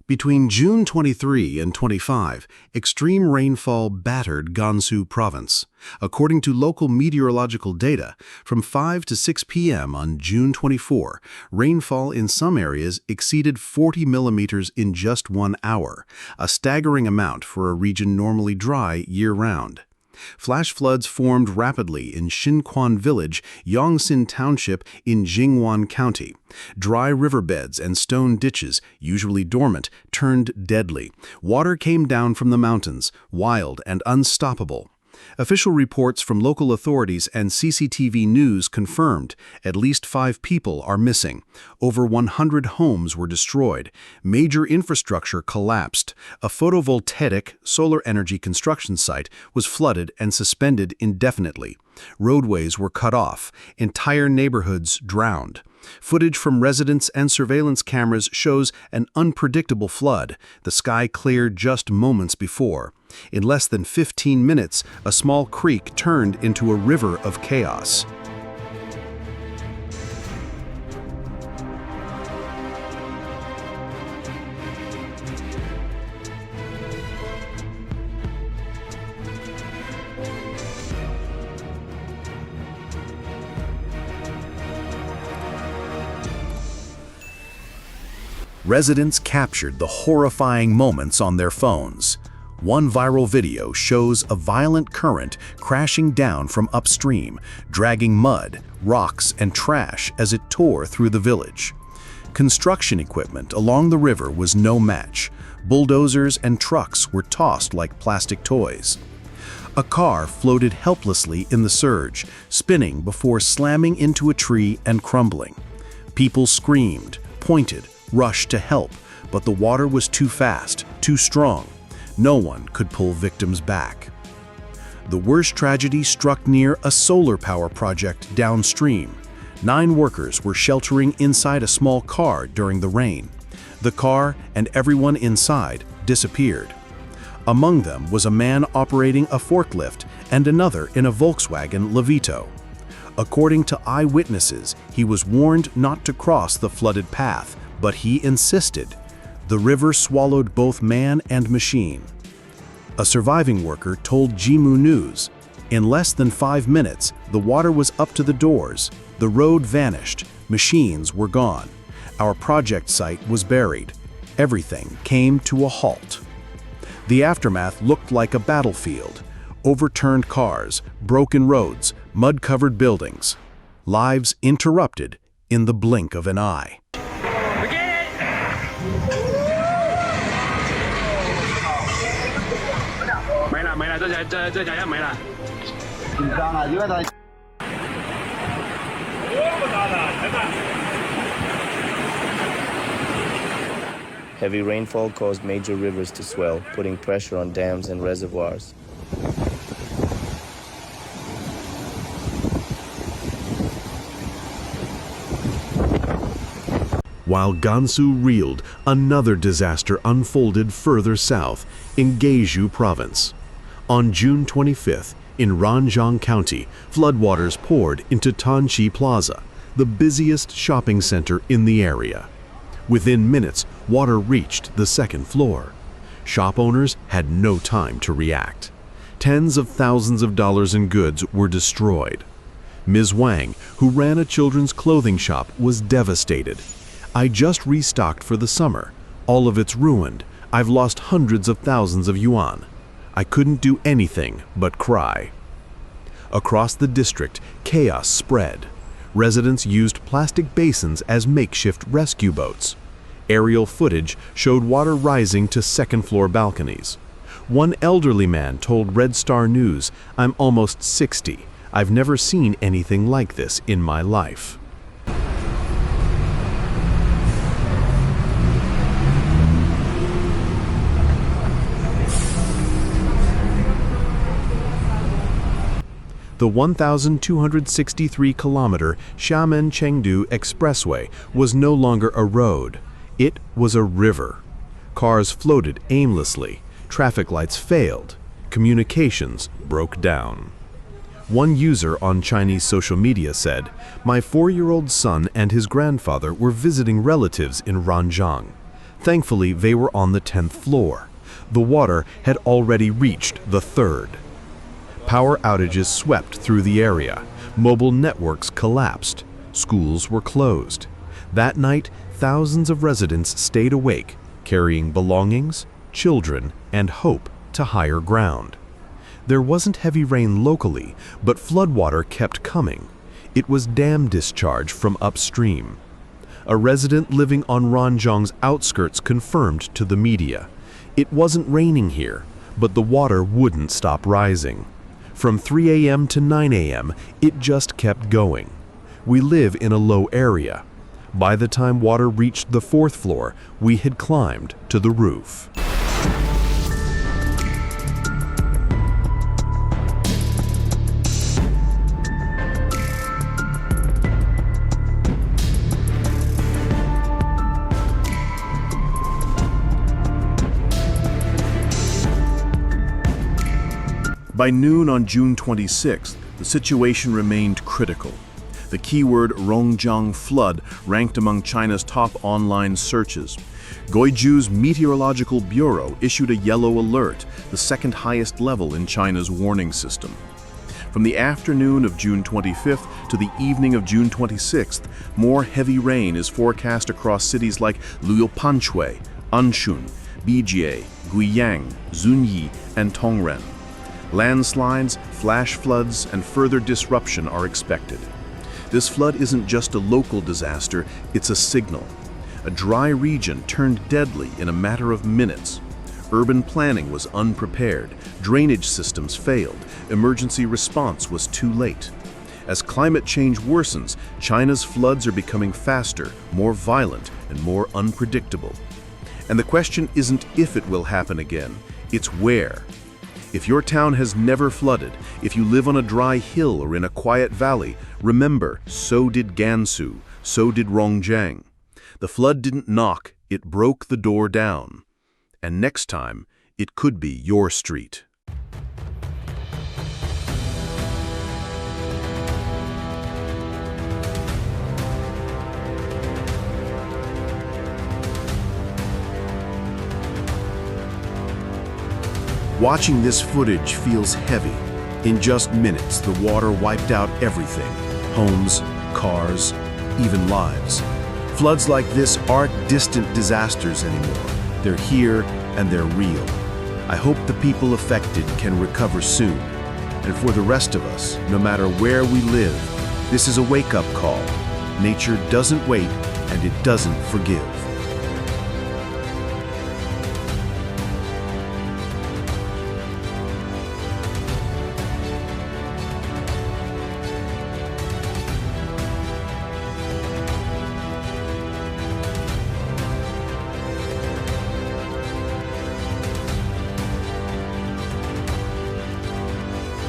Between June 23 and 25, extreme rainfall battered Gansu province. According to local meteorological data, from 5 to 6 p.m. on June 24, rainfall in some areas exceeded 40 millimeters in just 1 hour, a staggering amount for a region normally dry year-round. Flash floods formed rapidly in Xinquan Village, Yongxin Township in Jingyuan County. Dry riverbeds and stone ditches, usually dormant, turned deadly. Water came down from the mountains, wild and unstoppable. Official reports from local authorities and CCTV news confirmed at least 5 people are missing. Over 100 homes were destroyed. Major infrastructure collapsed. A photovoltaic solar energy construction site was flooded and suspended indefinitely. Roadways were cut off. Entire neighborhoods drowned. Footage from residents and surveillance cameras shows an unpredictable flood. The sky cleared just moments before. In less than 15 minutes, a small creek turned into a river of chaos. Residents captured the horrifying moments on their phones. One viral video shows a violent current crashing down from upstream, dragging mud, rocks, and trash as it tore through the village. Construction equipment along the river was no match. Bulldozers and trucks were tossed like plastic toys. A car floated helplessly in the surge, spinning before slamming into a tree and crumbling. People screamed, pointed, rushed to help, but the water was too fast, too strong. No one could pull victims back. The worst tragedy struck near a solar power project downstream. 9 workers were sheltering inside a small car during the rain. The car and everyone inside disappeared. Among them was a man operating a forklift and another in a Volkswagen Levito. According to eyewitnesses, he was warned not to cross the flooded path, but he insisted. The river swallowed both man and machine. A surviving worker told Jimu News, "In less than 5 minutes, the water was up to the doors. The road vanished. Machines were gone. Our project site was buried. Everything came to a halt." The aftermath looked like a battlefield. Overturned cars, broken roads, mud-covered buildings. Lives interrupted in the blink of an eye. Heavy rainfall caused major rivers to swell, putting pressure on dams and reservoirs. While Gansu reeled, another disaster unfolded further south in Guizhou province. On June 25th, in Rongjiang County, floodwaters poured into Tanqi Plaza, the busiest shopping center in the area. Within minutes, water reached the second floor. Shop owners had no time to react. Tens of thousands of dollars in goods were destroyed. Ms. Wang, who ran a children's clothing shop, was devastated. "I just restocked for the summer. All of it's ruined. I've lost hundreds of thousands of yuan. I couldn't do anything but cry." Across the district, chaos spread. Residents used plastic basins as makeshift rescue boats. Aerial footage showed water rising to second-floor balconies. One elderly man told Red Star News, "I'm almost 60. I've never seen anything like this in my life." The 1,263-kilometer Xiamen-Chengdu Expressway was no longer a road. It was a river. Cars floated aimlessly. Traffic lights failed. Communications broke down. One user on Chinese social media said, "My 4-year-old son and his grandfather were visiting relatives in Rongjiang. Thankfully, they were on the 10th floor. The water had already reached the 3rd. Power outages swept through the area. Mobile networks collapsed. Schools were closed. That night, thousands of residents stayed awake, carrying belongings, children, and hope to higher ground. There wasn't heavy rain locally, but floodwater kept coming. It was dam discharge from upstream. A resident living on Rongjiang's outskirts confirmed to the media. It wasn't raining here, but the water wouldn't stop rising. From 3 a.m. to 9 a.m., it just kept going. We live in a low area. By the time water reached the 4th floor, we had climbed to the roof. By noon on June 26th, the situation remained critical. The keyword Rongjiang flood ranked among China's top online searches. Guizhou's Meteorological Bureau issued a yellow alert, the second highest level in China's warning system. From the afternoon of June 25th to the evening of June 26th, more heavy rain is forecast across cities like Liupanshui, Anshun, Bijie, Guiyang, Zunyi, and Tongren. Landslides, flash floods, and further disruption are expected. This flood isn't just a local disaster, it's a signal. A dry region turned deadly in a matter of minutes. Urban planning was unprepared, drainage systems failed, emergency response was too late. As climate change worsens, China's floods are becoming faster, more violent, and more unpredictable. And the question isn't if it will happen again, it's where. If your town has never flooded, if you live on a dry hill or in a quiet valley, remember, so did Gansu, so did Rongjiang. The flood didn't knock, it broke the door down. And next time, it could be your street. Watching this footage feels heavy. In just minutes, the water wiped out everything: homes, cars, even lives. Floods like this aren't distant disasters anymore. They're here and they're real. I hope the people affected can recover soon. And for the rest of us, no matter where we live, this is a wake-up call. Nature doesn't wait and it doesn't forgive.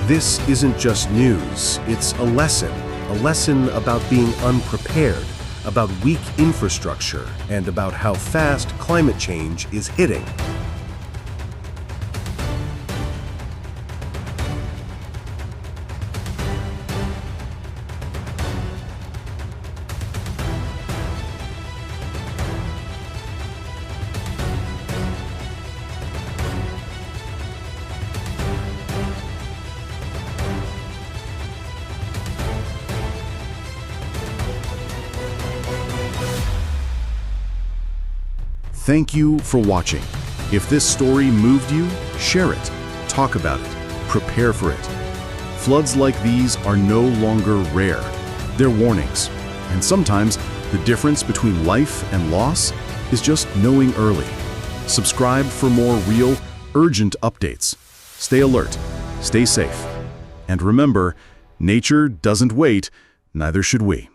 This isn't just news, it's a lesson about being unprepared, about weak infrastructure, and about how fast climate change is hitting. Thank you for watching. If this story moved you, share it, talk about it, prepare for it. Floods like these are no longer rare. They're warnings. And sometimes the difference between life and loss is just knowing early. Subscribe for more real, urgent updates. Stay alert, stay safe. And remember, nature doesn't wait, neither should we.